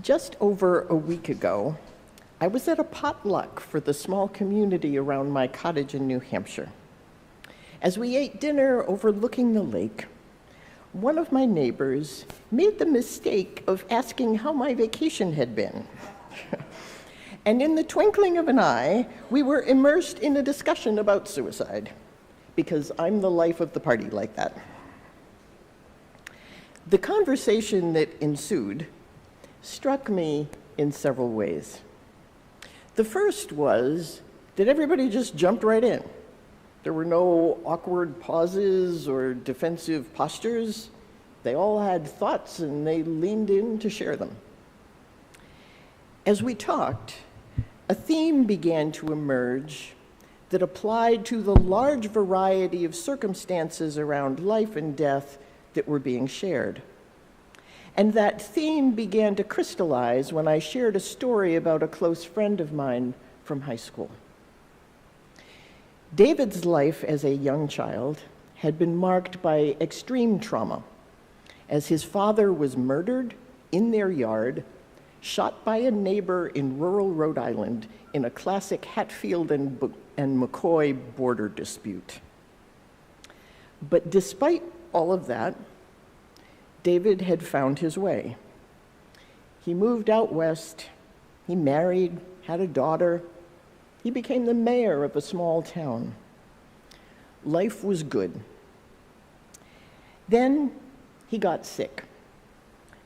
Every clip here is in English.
Just over a week ago, I was at a potluck for the small community around my cottage in New Hampshire. As we ate dinner overlooking the lake, one of my neighbors made the mistake of asking how my vacation had been. And in the twinkling of an eye, we were immersed in a discussion about suicide, because I'm the life of the party like that. The conversation that ensued struck me in several ways. The first was that everybody just jumped right in. There were no awkward pauses or defensive postures. They all had thoughts and they leaned in to share them. As we talked, a theme began to emerge that applied to the large variety of circumstances around life and death that were being shared. And that theme began to crystallize when I shared a story about a close friend of mine from high school. David's life as a young child had been marked by extreme trauma, as his father was murdered in their yard, shot by a neighbor in rural Rhode Island in a classic Hatfield and McCoy border dispute. But despite all of that, David had found his way. He moved out west, he married, had a daughter, he became the mayor of a small town. Life was good. Then he got sick,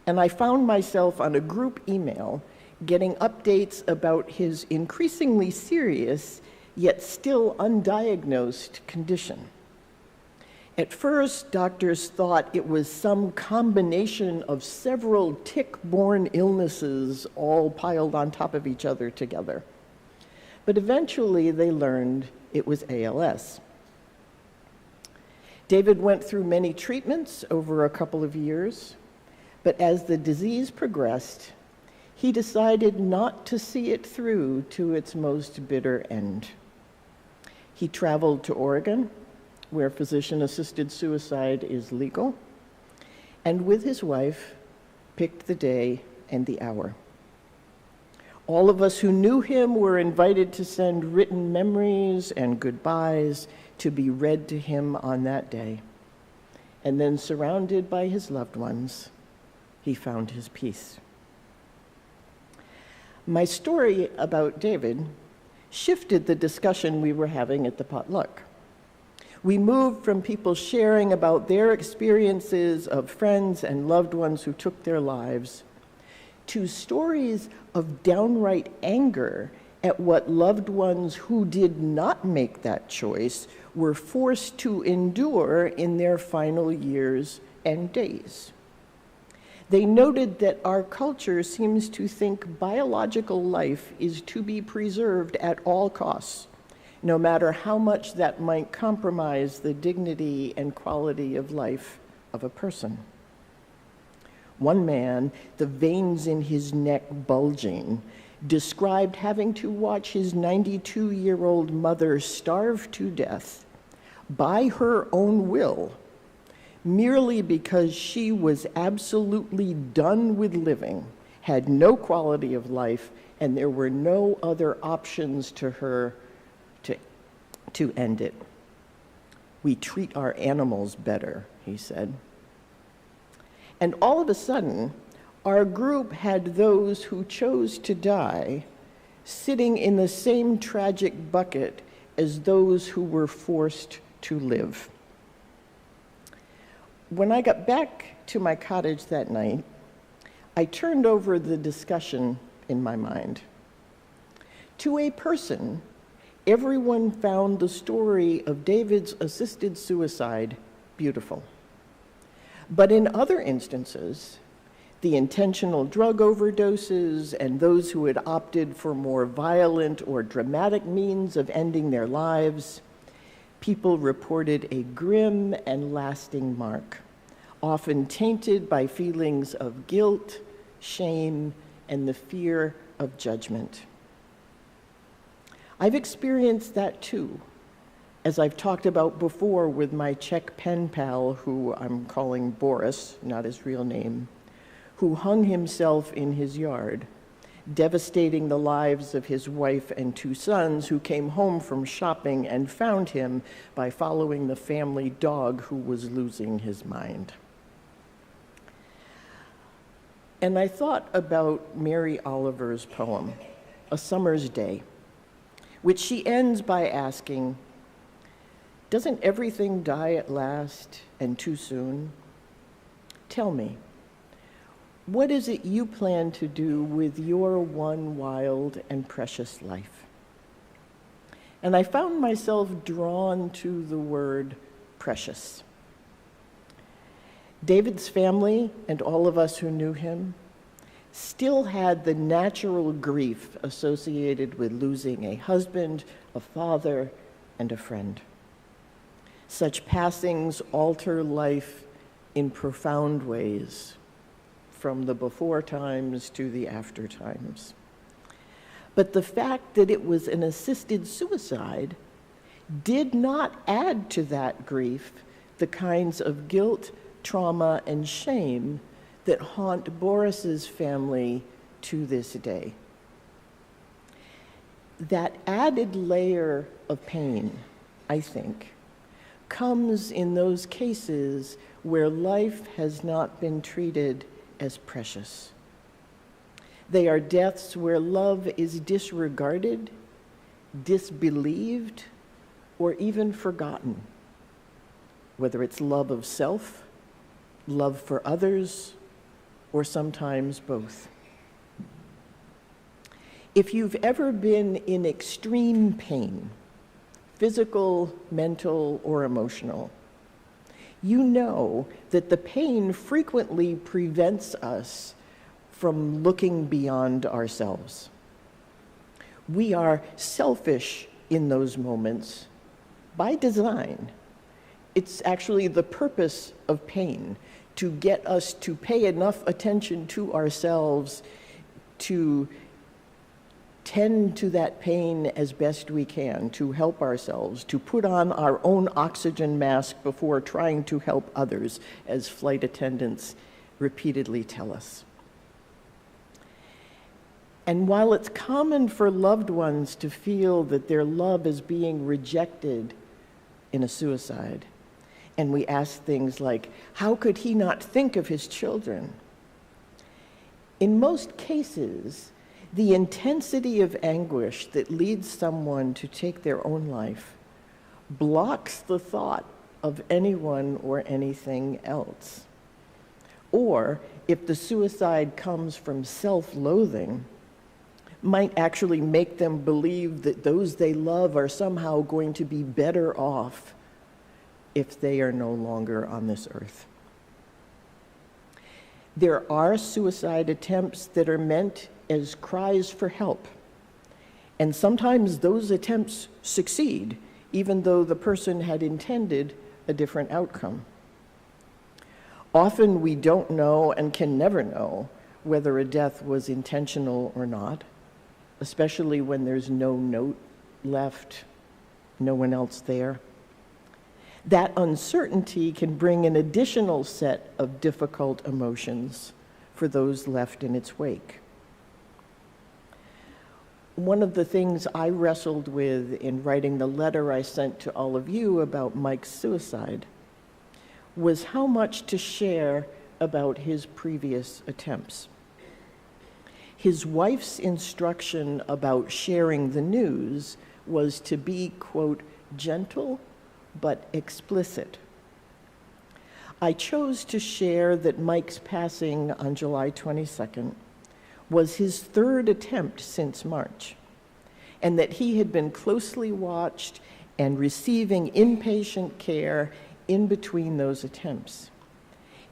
and I found myself on a group email getting updates about his increasingly serious, yet still undiagnosed condition. At first, doctors thought it was some combination of several tick-borne illnesses all piled on top of each other together. But eventually they learned it was ALS. David went through many treatments over a couple of years, but as the disease progressed, he decided not to see it through to its most bitter end. He traveled to Oregon, where physician-assisted suicide is legal, and with his wife, picked the day and the hour. All of us who knew him were invited to send written memories and goodbyes to be read to him on that day. And then, surrounded by his loved ones, he found his peace. My story about David shifted the discussion we were having at the potluck. We moved from people sharing about their experiences of friends and loved ones who took their lives to stories of downright anger at what loved ones who did not make that choice were forced to endure in their final years and days. They noted that our culture seems to think biological life is to be preserved at all costs, no matter how much that might compromise the dignity and quality of life of a person. One man, the veins in his neck bulging, described having to watch his 92-year-old mother starve to death by her own will, merely because she was absolutely done with living, had no quality of life, and there were no other options to her to end it. We treat our animals better, he said. And all of a sudden, our group had those who chose to die sitting in the same tragic bucket as those who were forced to live. When I got back to my cottage that night, I turned over the discussion in my mind. To a person, everyone found the story of David's assisted suicide beautiful. But in other instances, the intentional drug overdoses and those who had opted for more violent or dramatic means of ending their lives, people reported a grim and lasting mark, often tainted by feelings of guilt, shame, and the fear of judgment. I've experienced that too, as I've talked about before with my Czech pen pal, who I'm calling Boris, not his real name, who hung himself in his yard, devastating the lives of his wife and 2 sons who came home from shopping and found him by following the family dog who was losing his mind. And I thought about Mary Oliver's poem, A Summer's Day, which she ends by asking, "Doesn't everything die at last and too soon? Tell me, what is it you plan to do with your one wild and precious life?" And I found myself drawn to the word precious. David's family, and all of us who knew him, still had the natural grief associated with losing a husband, a father, and a friend. Such passings alter life in profound ways, from the before times to the after times. But the fact that it was an assisted suicide did not add to that grief the kinds of guilt, trauma, and shame that haunt Boris's family to this day. That added layer of pain, I think, comes in those cases where life has not been treated as precious. They are deaths where love is disregarded, disbelieved, or even forgotten, whether it's love of self, love for others, or sometimes both. If you've ever been in extreme pain, physical, mental, or emotional, you know that the pain frequently prevents us from looking beyond ourselves. We are selfish in those moments by design. It's actually the purpose of pain, to get us to pay enough attention to ourselves to tend to that pain as best we can, to help ourselves, to put on our own oxygen mask before trying to help others, as flight attendants repeatedly tell us. And while it's common for loved ones to feel that their love is being rejected in a suicide, and we ask things like, how could he not think of his children? In most cases, the intensity of anguish that leads someone to take their own life blocks the thought of anyone or anything else. Or, if the suicide comes from self-loathing, might actually make them believe that those they love are somehow going to be better off if they are no longer on this earth. There are suicide attempts that are meant as cries for help, and sometimes those attempts succeed, even though the person had intended a different outcome. Often we don't know and can never know whether a death was intentional or not, especially when there's no note left, no one else there. That uncertainty can bring an additional set of difficult emotions for those left in its wake. One of the things I wrestled with in writing the letter I sent to all of you about Mike's suicide was how much to share about his previous attempts. His wife's instruction about sharing the news was to be, quote, gentle but explicit. I chose to share that Mike's passing on July 22nd was his third attempt since March, and that he had been closely watched and receiving inpatient care in between those attempts,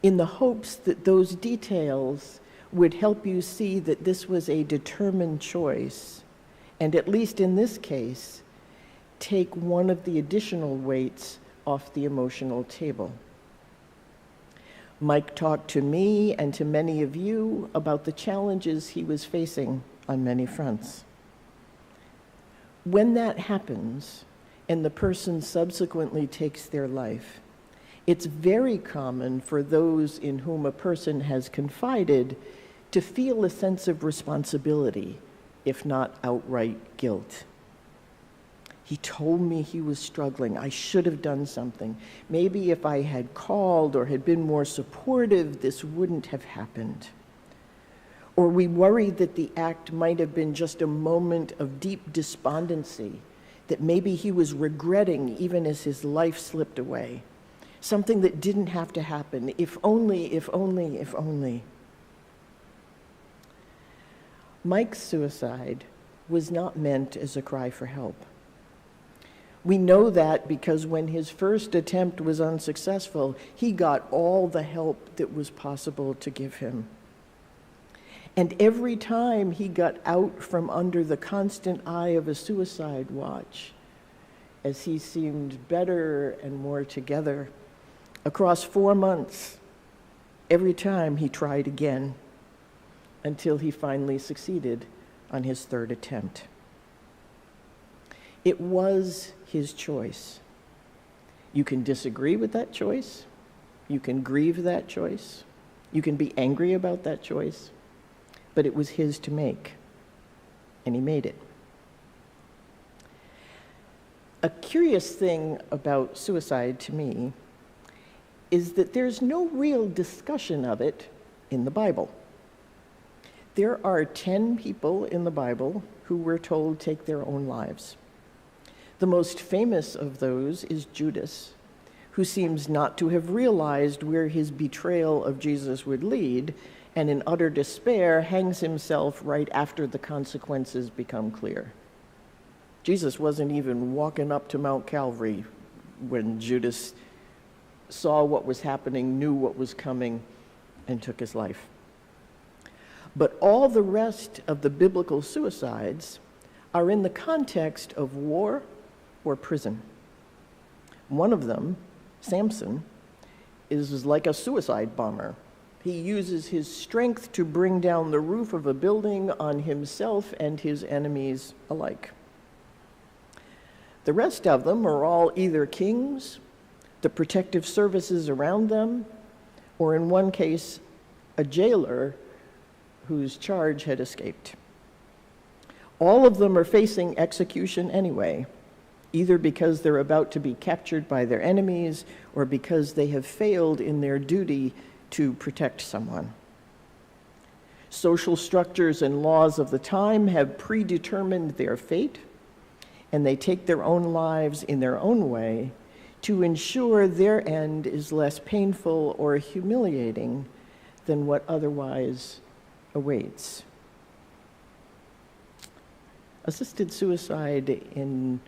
in the hopes that those details would help you see that this was a determined choice, and at least in this case, take one of the additional weights off the emotional table. Mike talked to me and to many of you about the challenges he was facing on many fronts. When that happens, and the person subsequently takes their life, It's very common for those in whom a person has confided to feel a sense of responsibility, if not outright guilt. He told me he was struggling. I should have done something. Maybe if I had called or had been more supportive, this wouldn't have happened. Or we worry that the act might have been just a moment of deep despondency, that maybe he was regretting even as his life slipped away. Something that didn't have to happen. If only, if only, if only. Mike's suicide was not meant as a cry for help. We know that because when his first attempt was unsuccessful, he got all the help that was possible to give him. And every time he got out from under the constant eye of a suicide watch, as he seemed better and more together, across 4 months, every time he tried again, until he finally succeeded on his third attempt. It was his choice. You can disagree with that choice. You can grieve that choice. You can be angry about that choice. But it was his to make, and he made it. A curious thing about suicide to me is that there's no real discussion of it in the Bible. There are 10 people in the Bible who were told to take their own lives. The most famous of those is Judas, who seems not to have realized where his betrayal of Jesus would lead, and in utter despair hangs himself right after the consequences become clear. Jesus wasn't even walking up to Mount Calvary when Judas saw what was happening, knew what was coming, and took his life. But all the rest of the biblical suicides are in the context of war or prison. One of them, Samson, is like a suicide bomber. He uses his strength to bring down the roof of a building on himself and his enemies alike. The rest of them are all either kings, the protective services around them, or in one case, a jailer whose charge had escaped. All of them are facing execution anyway, either because they're about to be captured by their enemies or because they have failed in their duty to protect someone. Social structures and laws of the time have predetermined their fate, and they take their own lives in their own way to ensure their end is less painful or humiliating than what otherwise awaits. Assisted suicide in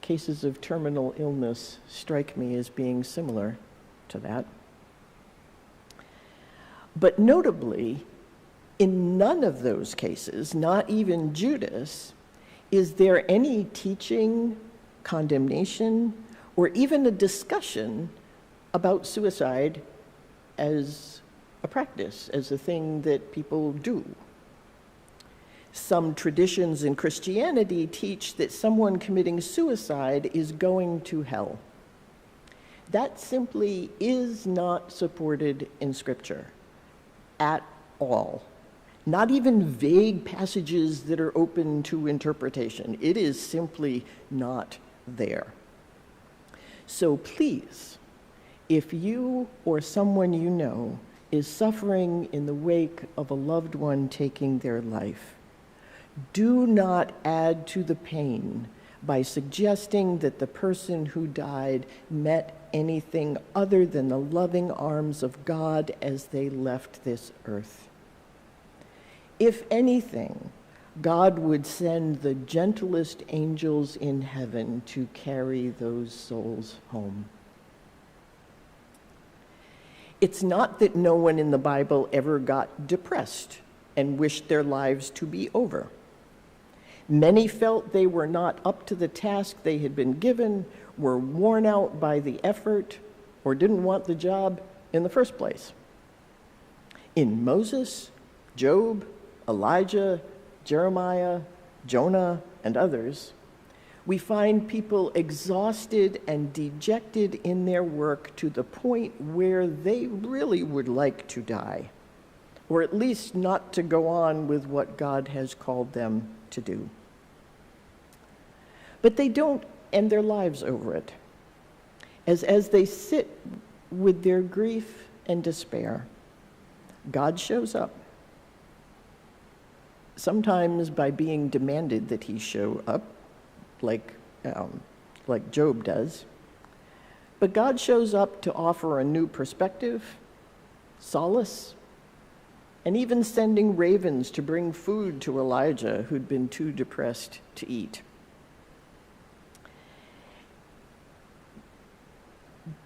cases of terminal illness strike me as being similar to that. But notably, in none of those cases, not even Judas, is there any teaching, condemnation, or even a discussion about suicide as a practice, as a thing that people do. Some traditions in Christianity teach that someone committing suicide is going to hell. That simply is not supported in Scripture at all. Not even vague passages that are open to interpretation. It is simply not there. So please, if you or someone you know is suffering in the wake of a loved one taking their life, do not add to the pain by suggesting that the person who died met anything other than the loving arms of God as they left this earth. If anything, God would send the gentlest angels in heaven to carry those souls home. It's not that no one in the Bible ever got depressed and wished their lives to be over. Many felt they were not up to the task they had been given, were worn out by the effort, or didn't want the job in the first place. In Moses, Job, Elijah, Jeremiah, Jonah, and others, We find people exhausted and dejected in their work to the point where they really would like to die, or at least not to go on with what God has called them to do. But they don't end their lives over it. As they sit with their grief and despair, God shows up, sometimes by being demanded that he show up, like Job does. But God shows up to offer a new perspective, solace, and even sending ravens to bring food to Elijah, who'd been too depressed to eat.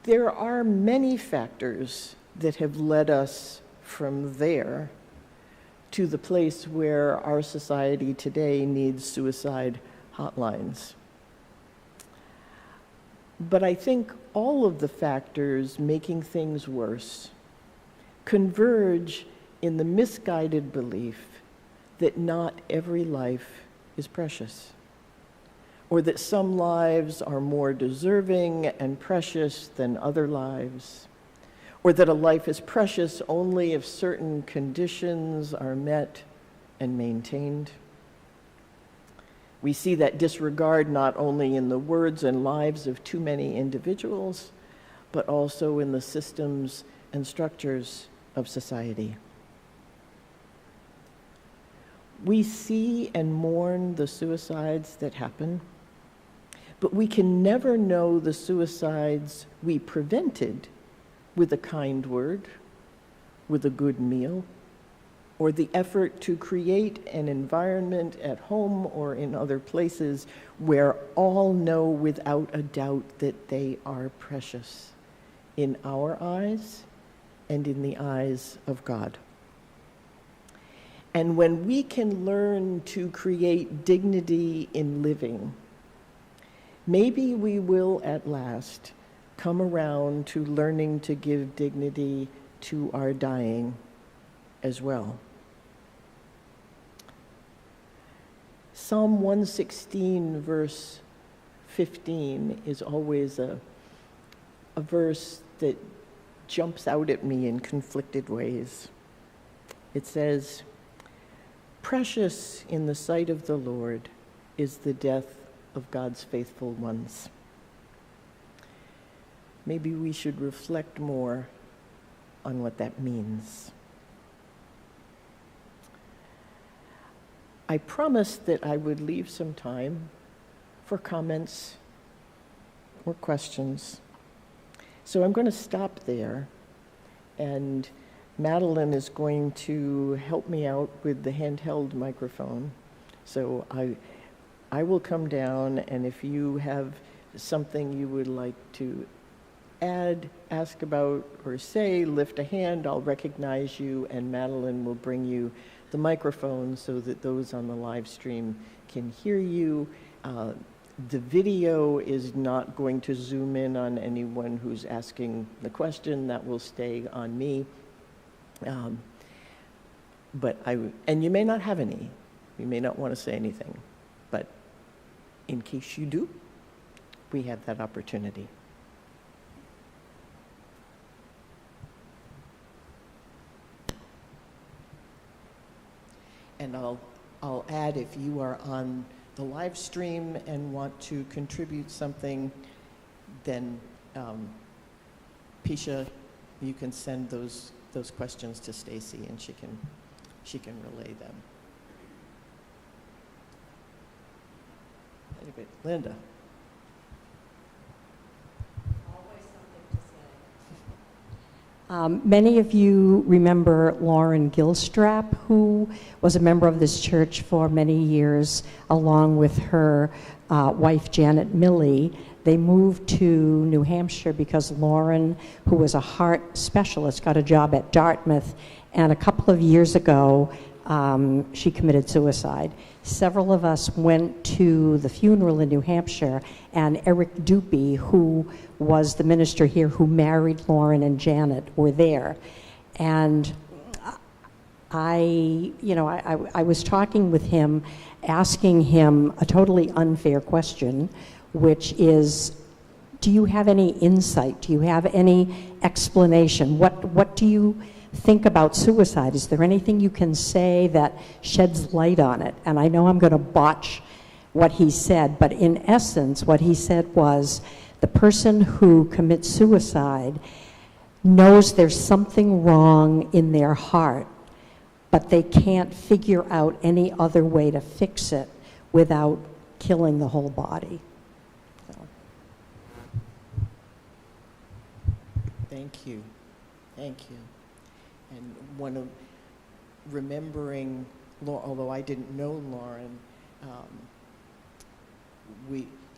There are many factors that have led us from there to the place where our society today needs suicide hotlines. But I think all of the factors making things worse converge in the misguided belief that not every life is precious, or that some lives are more deserving and precious than other lives, or that a life is precious only if certain conditions are met and maintained. We see that disregard not only in the words and lives of too many individuals, but also in the systems and structures of society. We see and mourn the suicides that happen, but we can never know the suicides we prevented with a kind word, with a good meal, or the effort to create an environment at home or in other places where all know without a doubt that they are precious in our eyes and in the eyes of God. And when we can learn to create dignity in living, maybe we will at last come around to learning to give dignity to our dying as well. Psalm 116, verse 15, is always a verse that jumps out at me in conflicted ways. It says, "Precious in the sight of the Lord is the death of God's faithful ones." Maybe we should reflect more on what that means. I promised that I would leave some time for comments or questions. So I'm going to stop there, and Madeline is going to help me out with the handheld microphone. So I will come down, and if you have something you would like to add, ask about, or say, lift a hand, I'll recognize you, and Madeline will bring you the microphone so that those on the live stream can hear you. The video is not going to zoom in on anyone who's asking the question. That will stay on me. And you may not have any. You may not want to say anything. But in case you do, we have that opportunity. And I'll add, if you are on the live stream and want to contribute something, then Pisha, you can send those questions to Stacy, and she can relay them. Anyway, Linda. Many of you remember Lauren Gilstrap, who was a member of this church for many years, along with her wife, Janet Milley. They moved to New Hampshire because Lauren, who was a heart specialist, got a job at Dartmouth, and a couple of years ago, she committed suicide. Several of us went to the funeral in New Hampshire, and Eric Dupy, who was the minister here who married Lauren and Janet, were there. And I was talking with him, asking him a totally unfair question, which is, do you have any insight? Do you have any explanation? What do you think about suicide? Is there anything you can say that sheds light on it? And I know I'm going to botch what he said, but in essence, what he said was, the person who commits suicide knows there's something wrong in their heart, but they can't figure out any other way to fix it without killing the whole body. So. Thank you. Thank you. And one of remembering, although I didn't know Lauren,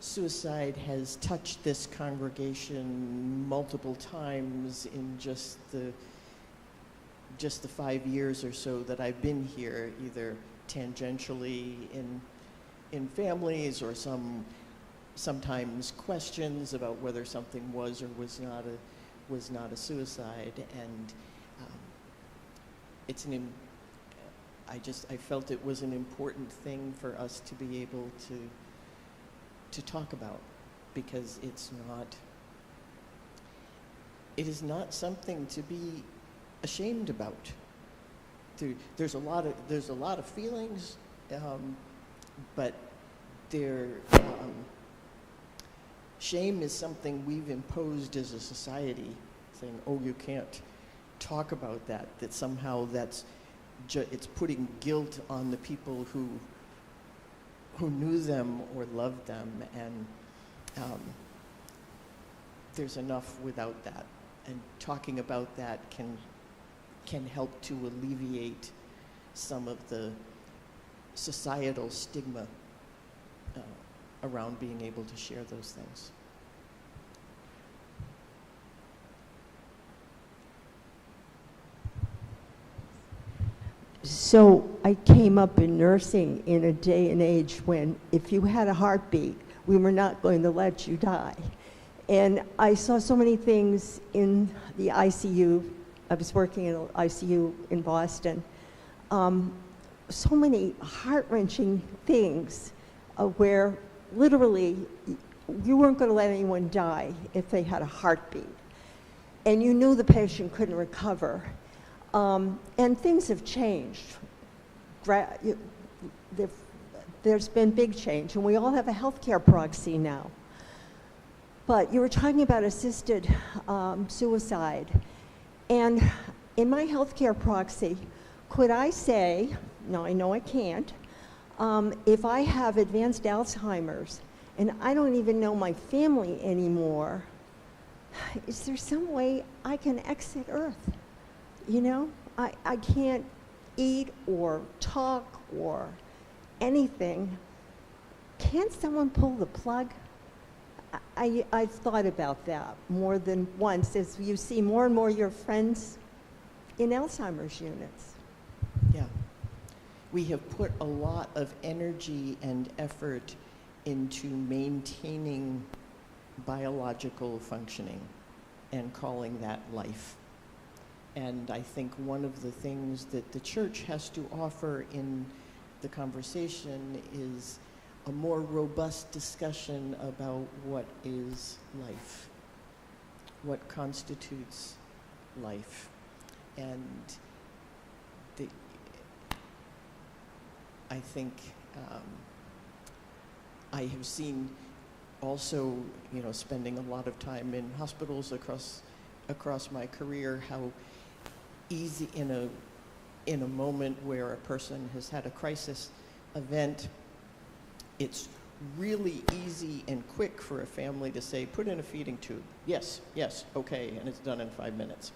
suicide has touched this congregation multiple times in just the 5 years or so that I've been here, either tangentially in families or sometimes questions about whether something was or was not a suicide. And I felt it was an important thing for us to be able to talk about, because it is not something to be ashamed about. There's a lot of feelings, but shame is something we've imposed as a society, saying, oh, you can't talk about that somehow it's putting guilt on the people who knew them or loved them, and there's enough without that. And talking about that can help to alleviate some of the societal stigma around being able to share those things. So I came up in nursing in a day and age when if you had a heartbeat, we were not going to let you die. And I saw so many things in the ICU. I was working in an ICU in Boston. So many heart-wrenching things where literally you weren't going to let anyone die if they had a heartbeat. And you knew the patient couldn't recover. And things have changed. There's been big change, and we all have a healthcare proxy now. But you were talking about assisted suicide. And in my healthcare proxy, could I say, no, I know I can't, if I have advanced Alzheimer's and I don't even know my family anymore, is there some way I can exit Earth? You know, I can't eat or talk or anything. Can't someone pull the plug? I've thought about that more than once as you see more and more your friends in Alzheimer's units. Yeah. We have put a lot of energy and effort into maintaining biological functioning and calling that life. And I think one of the things that the church has to offer in the conversation is a more robust discussion about what is life, what constitutes life. And I think I have seen also, spending a lot of time in hospitals across my career, how easy in a moment where a person has had a crisis event, it's really easy and quick for a family to say, put in a feeding tube. Yes, okay, and it's done in 5 minutes.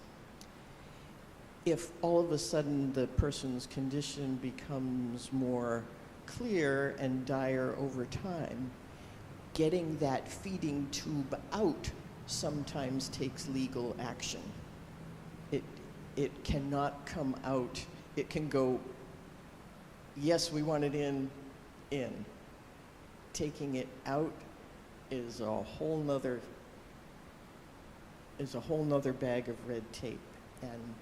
If all of a sudden the person's condition becomes more clear and dire over time, getting that feeding tube out sometimes takes legal action. It cannot come out. It can go, yes, we want it in. Taking it out is a whole nother bag of red tape. And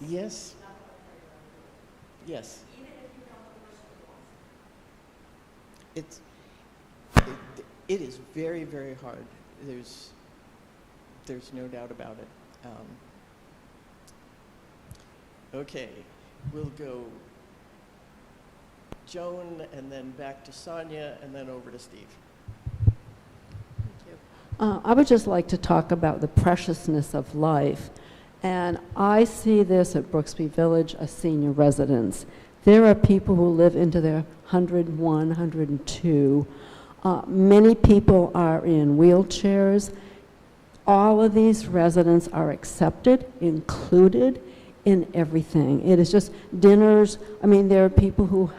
Yes. Yes. It's, it is very, very hard. There's no doubt about it. Okay, we'll go Joan, and then back to Sonia, and then over to Steve. I would just like to talk about the preciousness of life. And I see this at Brooksby Village, a senior residence. There are people who live into their 101, 102. Many people are in wheelchairs. All of these residents are accepted, included in everything. It is just dinners. I mean, there are people who,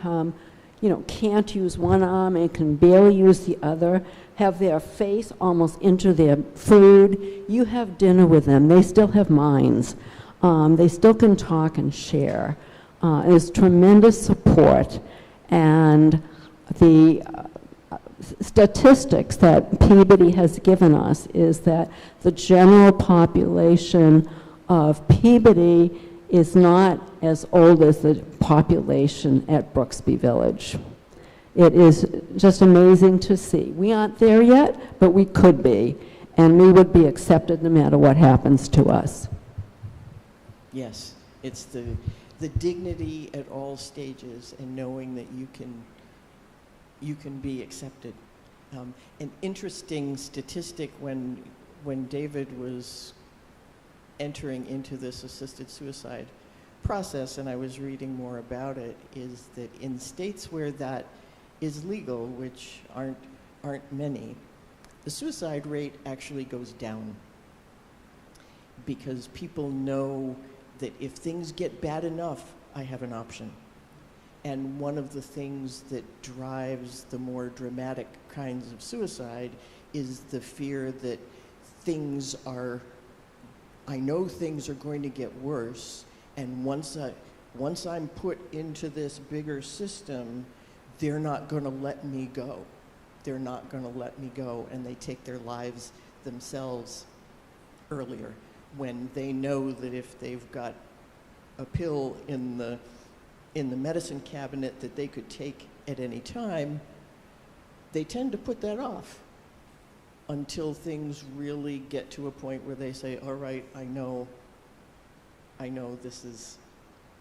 can't use one arm and can barely use the other, have their face almost into their food. You have dinner with them. They still have minds. They still can talk and share. There's tremendous support. And the statistics that Peabody has given us is that the general population of Peabody is not as old as the population at Brooksby Village. It is just amazing to see. We aren't there yet, but we could be, and we would be accepted no matter what happens to us. Yes, it's the dignity at all stages and knowing that you can be accepted. An interesting statistic when David was entering into this assisted suicide process, and I was reading more about it, is that in states where that is legal, which aren't many, the suicide rate actually goes down because people know that if things get bad enough, I have an option. And one of the things that drives the more dramatic kinds of suicide is the fear that I know things are going to get worse, and once I'm put into this bigger system, they're not going to let me go. They're not going to let me go, and they take their lives themselves earlier when they know that if they've got a pill in the medicine cabinet that they could take at any time, they tend to put that off until things really get to a point where they say, all right, I know this is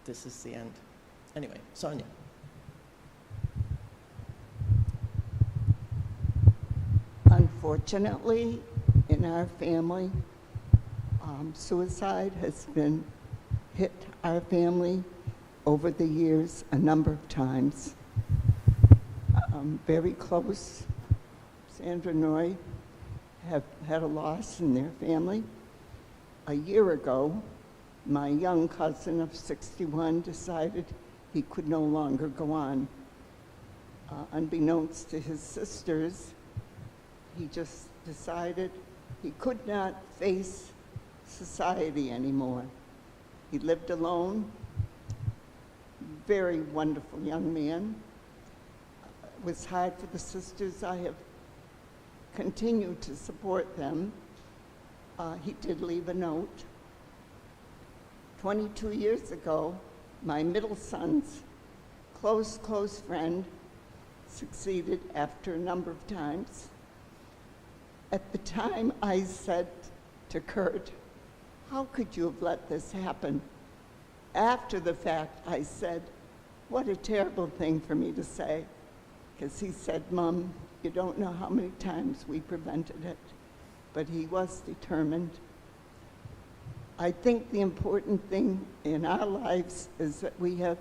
the end. Anyway, Sonia. Unfortunately, in our family, suicide has hit our family over the years a number of times. Very close, Sandra and Roy have had a loss in their family. A year ago, my young cousin of 61 decided he could no longer go on. Unbeknownst to his sisters, he just decided he could not face society anymore. He lived alone, very wonderful young man. It was hard for the sisters. I have continued to support them. He did leave a note. 22 years ago, my middle son's close friend succeeded after a number of times. At the time, I said to Kurt, how could you have let this happen? After the fact, I said, what a terrible thing for me to say, because he said, Mom, you don't know how many times we prevented it, but he was determined. I think the important thing in our lives is that we have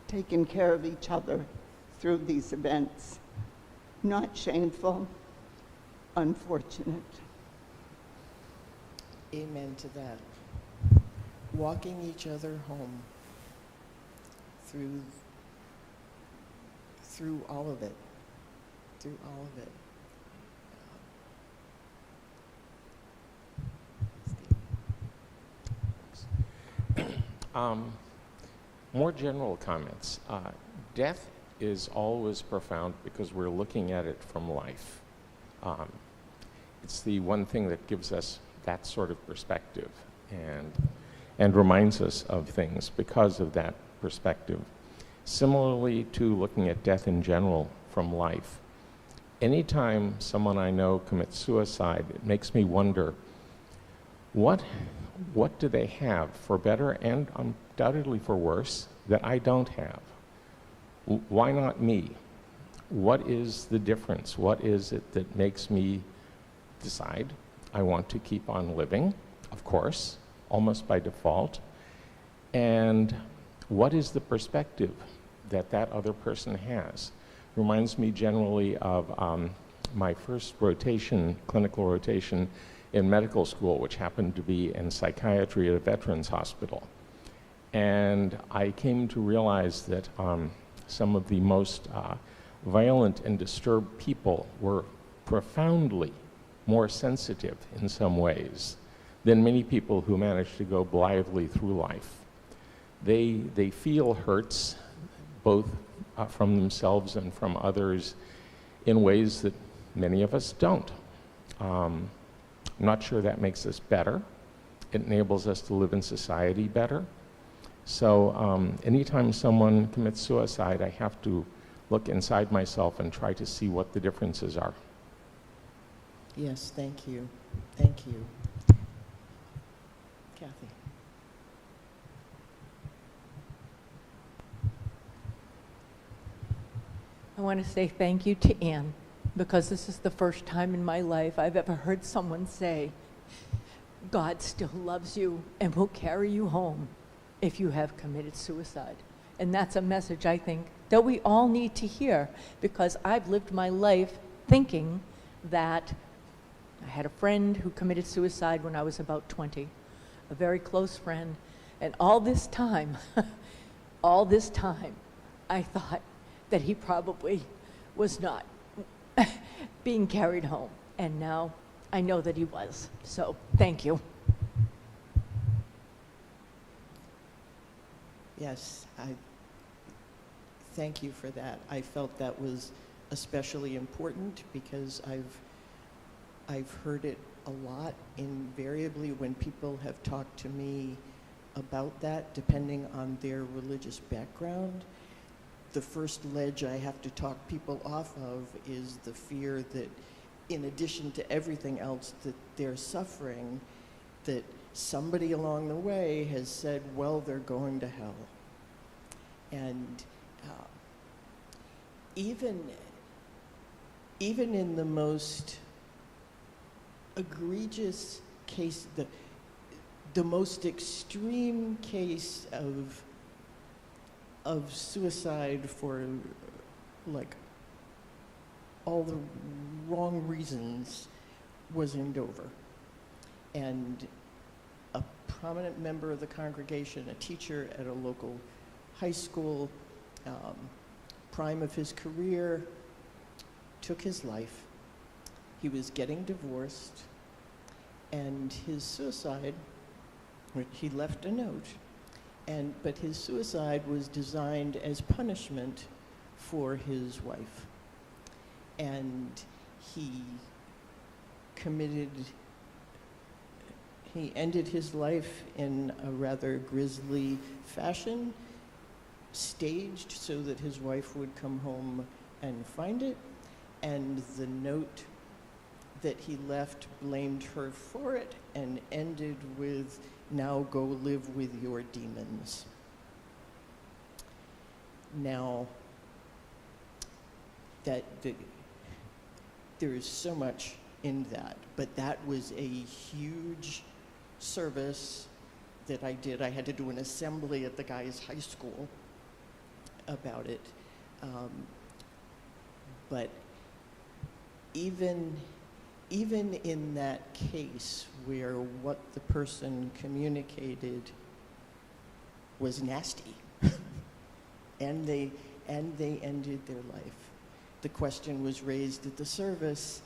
taken care of each other through these events. Not shameful, unfortunate. Amen to that. Walking each other home through all of it. Through all of it. More general comments. Death is always profound because we're looking at it from life. It's the one thing that gives us that sort of perspective. And and reminds us of things because of that perspective. Similarly to looking at death in general from life. Anytime someone I know commits suicide, it makes me wonder, what do they have, for better and undoubtedly for worse, that I don't have? Why not me? What is the difference? What is it that makes me decide I want to keep on living, of course, almost by default? And what is the perspective that that other person has? Reminds me generally of my first rotation, clinical rotation in medical school, which happened to be in psychiatry at a veterans hospital. And I came to realize that some of the most violent and disturbed people were profoundly more sensitive in some ways than many people who managed to go blithely through life. They feel hurts, both from themselves and from others, in ways that many of us don't. I'm not sure that makes us better. It enables us to live in society better. So anytime someone commits suicide, I have to look inside myself and try to see what the differences are. Yes, thank you. Thank you. Kathy. I want to say thank you to Anne, because this is the first time in my life I've ever heard someone say, God still loves you and will carry you home if you have committed suicide. And that's a message, I think, that we all need to hear, because I've lived my life thinking that I had a friend who committed suicide when I was about 20, a very close friend, and all this time, I thought that he probably was not being carried home. And now I know that he was. So thank you. Yes, thank you for that. I felt that was especially important because I've heard it a lot invariably when people have talked to me about that, depending on their religious background. The first ledge I have to talk people off of is the fear that, in addition to everything else that they're suffering, that somebody along the way has said, well, they're going to hell. And even in the most egregious case, the most extreme case of suicide for like all the wrong reasons was in Dover. And a prominent member of the congregation, a teacher at a local high school, prime of his career, took his life. He was getting divorced, and his suicide, he left a note, but his suicide was designed as punishment for his wife. And he ended his life in a rather grisly fashion, staged so that his wife would come home and find it, and the note that he left blamed her for it and ended with, now go live with your demons. Now, there is so much in that, but that was a huge service that I did. I had to do an assembly at the guy's high school about it. But even in that case where what the person communicated was nasty and they ended their life, the question was raised at the service,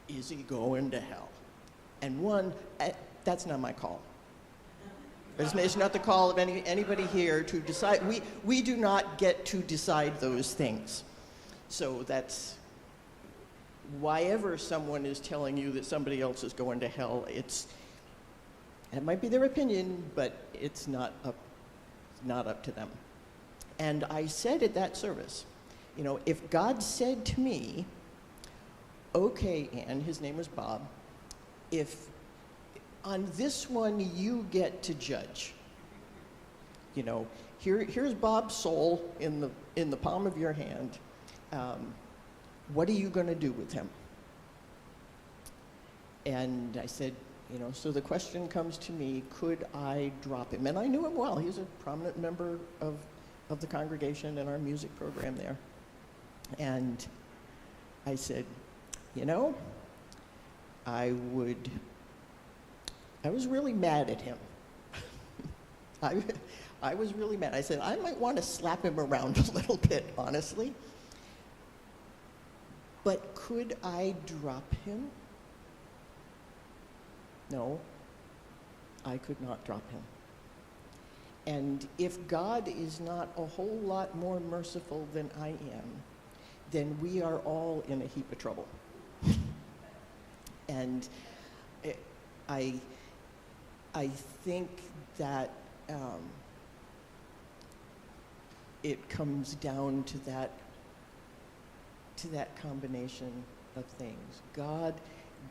is he going to hell? And that's not my call. It's not the call of anybody here to decide. We do not get to decide those things. So that's, why ever someone is telling you that somebody else is going to hell, That might be their opinion, but it's not up to them. And I said at that service, you know, if God said to me, okay, Ann, his name was Bob, if on this one you get to judge, you know, here's Bob's soul in the palm of your hand. What are you going to do with him? And I said, you know, so the question comes to me, could I drop him? And I knew him well. He was a prominent member of the congregation and our music program there. And I said, you know, I was really mad at him. I was really mad. I said, I might want to slap him around a little bit, honestly. But could I drop him? No, I could not drop him. And if God is not a whole lot more merciful than I am, then we are all in a heap of trouble. And I think that it comes down to that combination of things.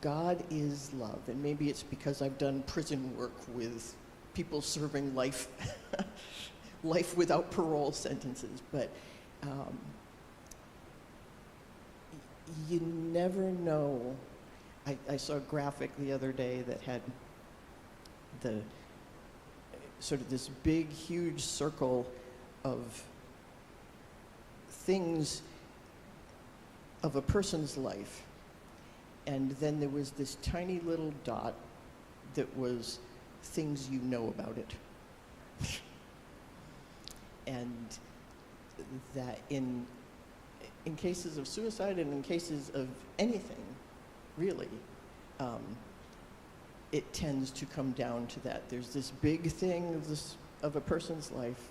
God is love, and maybe it's because I've done prison work with people serving life without parole sentences, but you never know. I saw a graphic the other day that had the sort of this big, huge circle of things of a person's life. And then there was this tiny little dot that was things you know about it. And that in cases of suicide and in cases of anything, really, it tends to come down to that. There's this big thing of a person's life,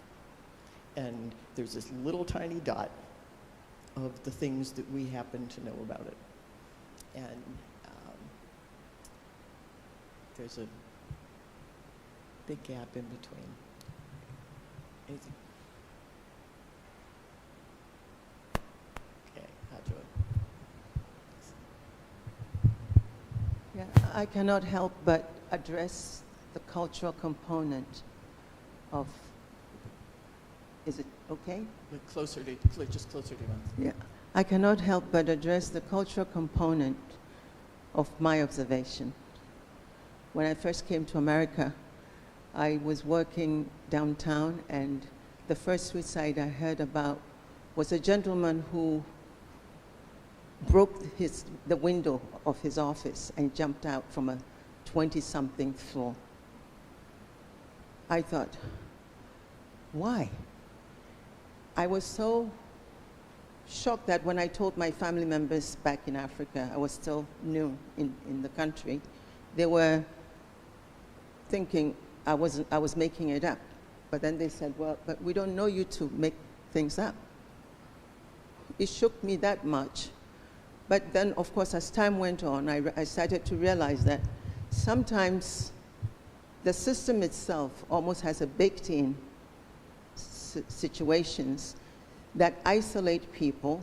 and there's this little tiny dot of the things that we happen to know about it. And there's a big gap in between. Okay, how'd you? Yeah, I cannot help but address the cultural component of, is it okay? Just closer to us. Yeah, I cannot help but address the cultural component of my observation. When I first came to America, I was working downtown, and the first suicide I heard about was a gentleman who broke the window of his office and jumped out from a 20-something floor. I thought, why? I was so shocked that when I told my family members back in Africa, I was still new in the country, they were thinking I was making it up. But then they said, well, but we don't know you to make things up. It shook me that much. But then, of course, as time went on, I started to realize that sometimes the system itself almost has a baked-in situations that isolate people,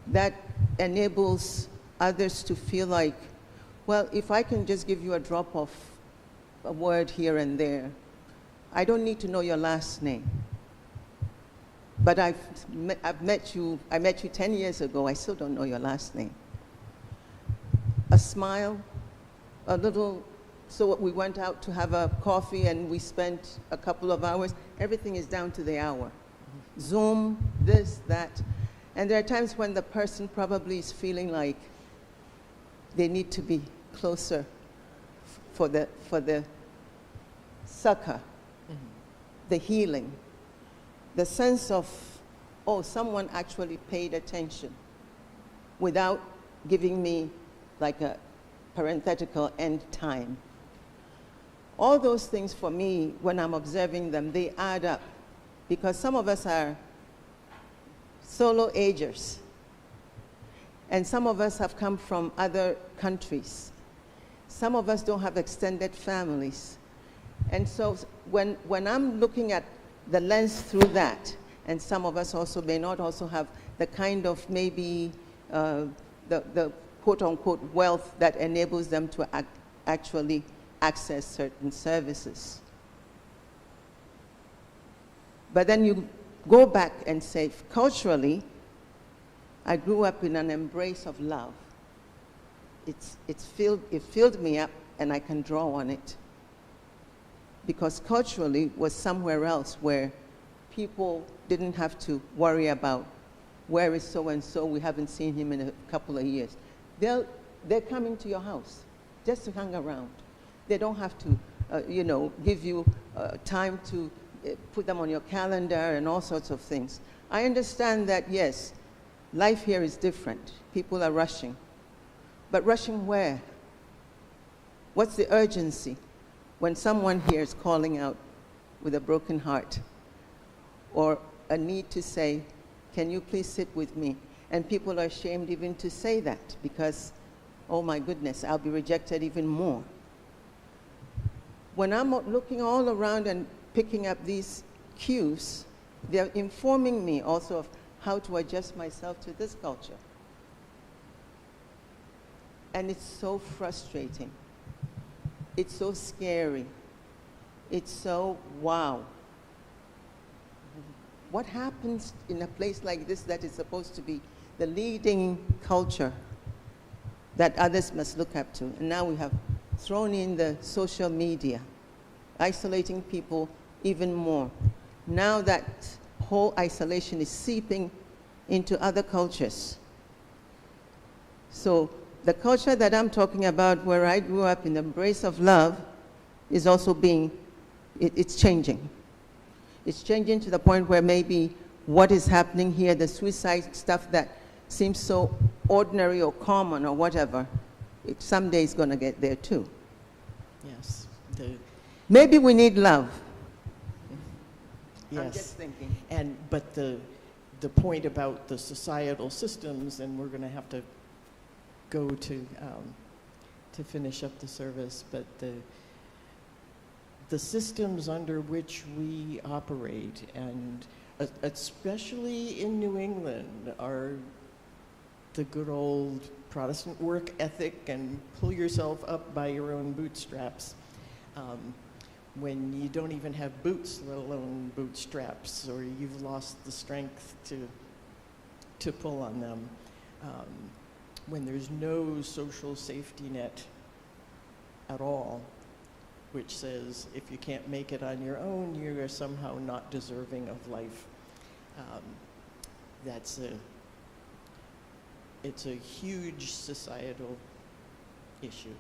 that enables others to feel like, well, if I can just give you a drop of a word here and there, I don't need to know your last name. But I met you 10 years ago, I still don't know your last name. A smile, a little, so we went out to have a coffee and we spent a couple of hours. Everything is down to the hour. Zoom, this, that. And there are times when the person probably is feeling like they need to be closer for the succor, the healing, the sense of, oh, someone actually paid attention without giving me like a parenthetical end time. All those things for me, when I'm observing them, they add up, because some of us are solo agers, and some of us have come from other countries. Some of us don't have extended families. And so when I'm looking at the lens through that, and some of us also may not also have the kind of maybe the quote-unquote wealth that enables them to actually access certain services. But then you go back and say, culturally, I grew up in an embrace of love. It filled me up, and I can draw on it. Because culturally was somewhere else where people didn't have to worry about where is so-and-so, we haven't seen him in a couple of years. They're coming to your house just to hang around. They don't have to, give you time to put them on your calendar and all sorts of things. I understand that, yes, life here is different. People are rushing. But rushing where? What's the urgency when someone here is calling out with a broken heart or a need to say, can you please sit with me? And people are ashamed even to say that because, oh my goodness, I'll be rejected even more. When I'm looking all around and picking up these cues, they're informing me also of how to adjust myself to this culture. And it's so frustrating. It's so scary. It's so, wow. What happens in a place like this that is supposed to be the leading culture that others must look up to? And now we have thrown in the social media, isolating people even more. Now that whole isolation is seeping into other cultures. So the culture that I'm talking about, where I grew up in the embrace of love, is also it's changing. It's changing to the point where maybe what is happening here, the suicide stuff that seems so ordinary or common or whatever, it someday is going to get there too. Yes. Maybe we need love. Yes. I'm just thinking. But the point about the societal systems, and we're going to have to go to finish up the service, but the systems under which we operate, and especially in New England, are the good old Protestant work ethic and pull yourself up by your own bootstraps. When you don't even have boots, let alone bootstraps, or you've lost the strength to pull on them. When there's no social safety net at all, which says if you can't make it on your own, you are somehow not deserving of life. It's a huge societal issue.